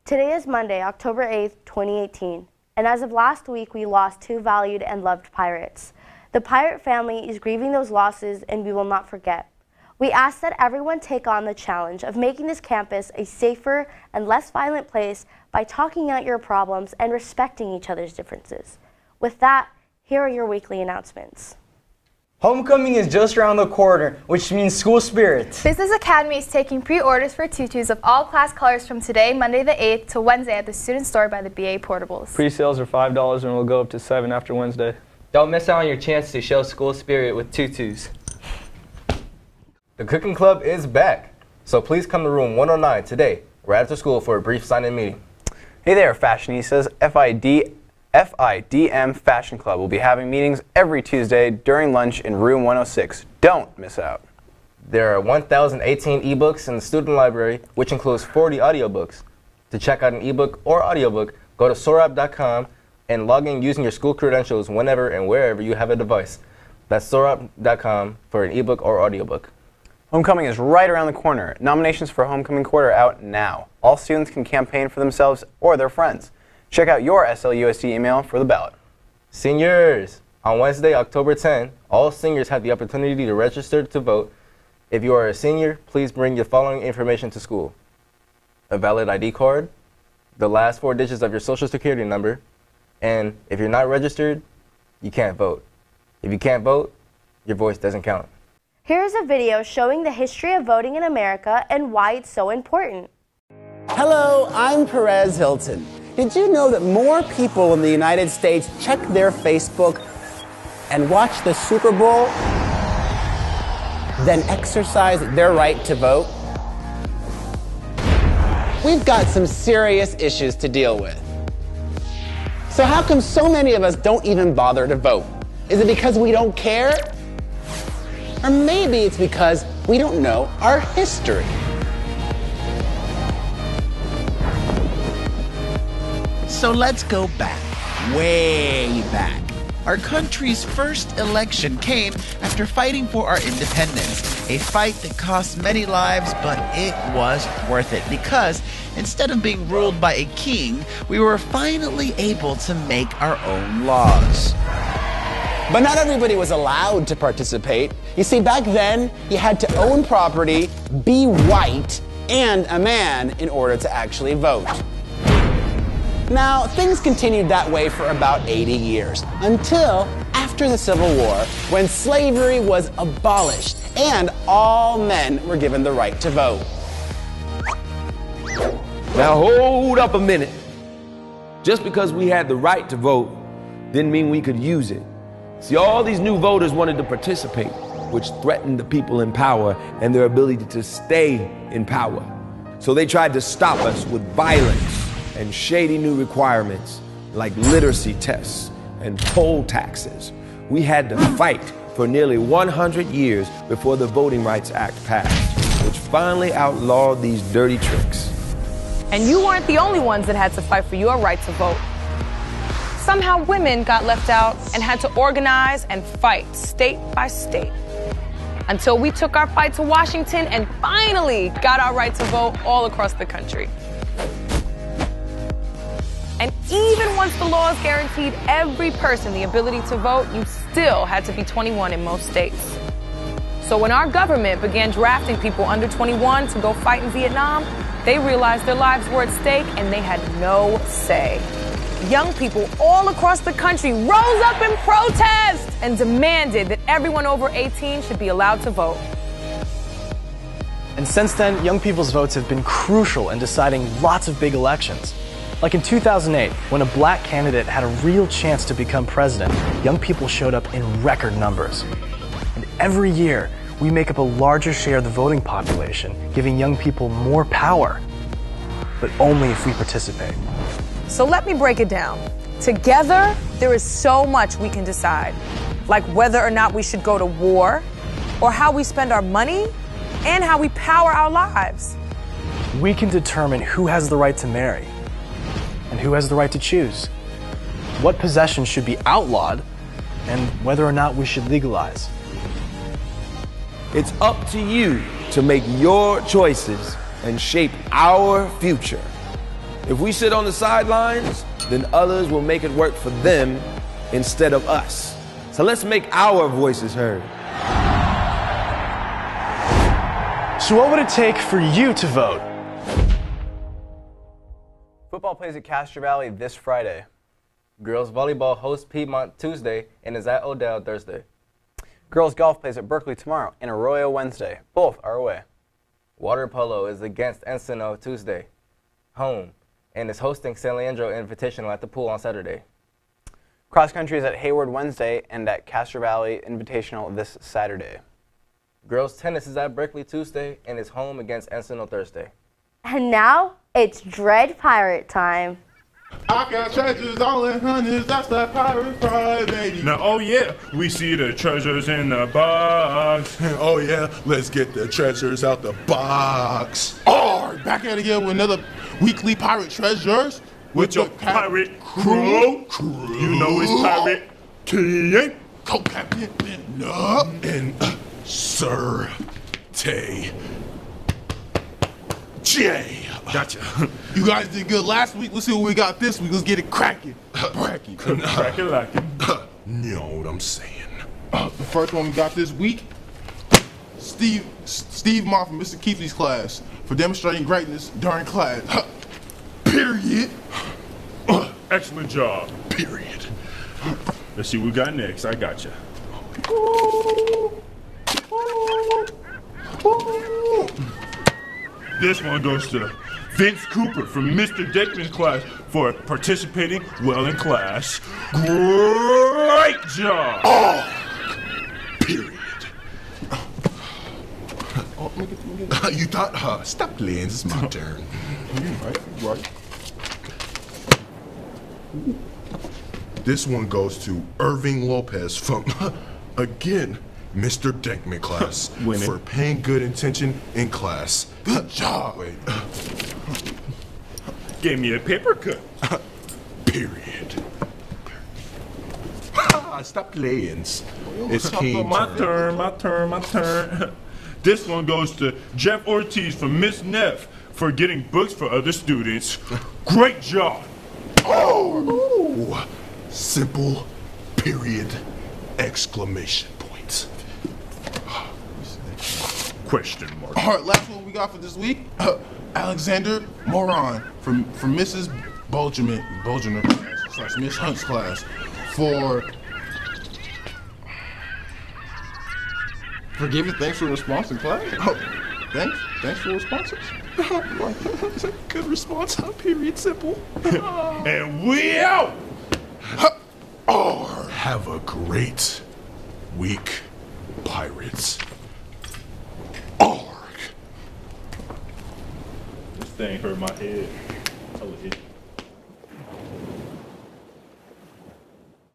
Today is Monday, October 8th, 2018, and as of last week, we lost two valued and loved pirates. The pirate family is grieving those losses, and we will not forget. We ask that everyone take on the challenge of making this campus a safer and less violent place by talking out your problems and respecting each other's differences. With that, here are your weekly announcements. Homecoming is just around the corner, which means school spirit. Business Academy is taking pre-orders for tutus of all class colors from today, Monday the 8th, to Wednesday at the student store by the BA Portables. Pre-sales are $5 and will go up to $7 after Wednesday. Don't miss out on your chance to show school spirit with tutus. The cooking club is back, so please come to room 109 today, right after school for a brief sign-in meeting. Hey there, fashionistas. FIDM Fashion Club will be having meetings every Tuesday during lunch in room 106. Don't miss out. There are 1,018 ebooks in the student library, which includes 40 audiobooks. To check out an ebook or audiobook, go to sorap.com and log in using your school credentials whenever and wherever you have a device. That's sorap.com for an ebook or audiobook. Homecoming is right around the corner. Nominations for Homecoming Quarter are out now. All students can campaign for themselves or their friends. Check out your SLUSD email for the ballot. Seniors! On Wednesday, October 10, all seniors have the opportunity to register to vote. If you are a senior, please bring the following information to school: a valid ID card, the last 4 digits of your social security number, and if you're not registered, you can't vote. If you can't vote, your voice doesn't count. Here's a video showing the history of voting in America and why it's so important. Hello, I'm Perez Hilton. Did you know that more people in the United States check their Facebook and watch the Super Bowl than exercise their right to vote? We've got some serious issues to deal with. So how come so many of us don't even bother to vote? Is it because we don't care? Or maybe it's because we don't know our history. So let's go back, way back. Our country's first election came after fighting for our independence, a fight that cost many lives, but it was worth it because instead of being ruled by a king, we were finally able to make our own laws. But not everybody was allowed to participate. You see, back then, you had to own property, be white, and a man in order to actually vote. Now, things continued that way for about 80 years, until after the Civil War, when slavery was abolished and all men were given the right to vote. Now hold up a minute. Just because we had the right to vote didn't mean we could use it. See, all these new voters wanted to participate, which threatened the people in power and their ability to stay in power. So they tried to stop us with violence and shady new requirements like literacy tests and poll taxes. We had to fight for nearly 100 years before the Voting Rights Act passed, which finally outlawed these dirty tricks. And you weren't the only ones that had to fight for your right to vote. Somehow women got left out and had to organize and fight state by state, until we took our fight to Washington and finally got our right to vote all across the country. And even once the laws guaranteed every person the ability to vote, you still had to be 21 in most states. So when our government began drafting people under 21 to go fight in Vietnam, they realized their lives were at stake and they had no say. Young people all across the country rose up in protest and demanded that everyone over 18 should be allowed to vote. And since then, young people's votes have been crucial in deciding lots of big elections. Like in 2008, when a black candidate had a real chance to become president, young people showed up in record numbers. And every year, we make up a larger share of the voting population, giving young people more power, but only if we participate. So let me break it down. Together, there is so much we can decide, like whether or not we should go to war, or how we spend our money, and how we power our lives. We can determine who has the right to marry, and who has the right to choose, what possessions should be outlawed, and whether or not we should legalize. It's up to you to make your choices and shape our future. If we sit on the sidelines, then others will make it work for them instead of us. So let's make our voices heard. So what would it take for you to vote? Football plays at Castro Valley this Friday. Girls volleyball hosts Piedmont Tuesday and is at Odell Thursday. Girls golf plays at Berkeley tomorrow and Arroyo Wednesday. Both are away. Water polo is against Encino Tuesday, home, and is hosting San Leandro Invitational at the pool on Saturday. Cross country is at Hayward Wednesday and at Castro Valley Invitational this Saturday. Girls tennis is at Berkeley Tuesday and is home against Encino Thursday. And now it's Dread Pirate time. I got treasures all in hundreds, that's that pirate pride, baby. Now, oh yeah, we see the treasures in the box. Oh yeah, let's get the treasures out the box. Oh, back at it again with another weekly pirate treasures. With your pirate crew. You know it's Pirate King. Co-captain and Sir Tay J. Gotcha. You guys did good last week. Let's see what we got this week. Let's get it cracking. Cracking. Cracking like it. You know what I'm saying. The first one we got this week, Steve Moff from Mr. Keithley's class for demonstrating greatness during class. Period. Excellent job. Period. Let's see what we got next. I got you. This one goes to Vince Cooper from Mr. Dickman's class for participating well in class. Great job. Oh, period. You thought, stop playing, it's my turn. Right. This one goes to Irving Lopez from, again, Mr. Deckman class for paying good attention in class. Good job. Wait. Gave me a paper cut. Period. Stop playing. It's King. My turn. This one goes to Jeff Ortiz from Miss Neff for getting books for other students. Great job. Oh! Simple, period, exclamation point. Question mark. All right, last one we got for this week. Alexander Moran from Mrs. Bulgerman / Miss Hunt's class for giving thanks for response in class. Oh, thanks for responses. Good response. Period. Simple. And we out. Have a great week, pirates. This thing hurt my head.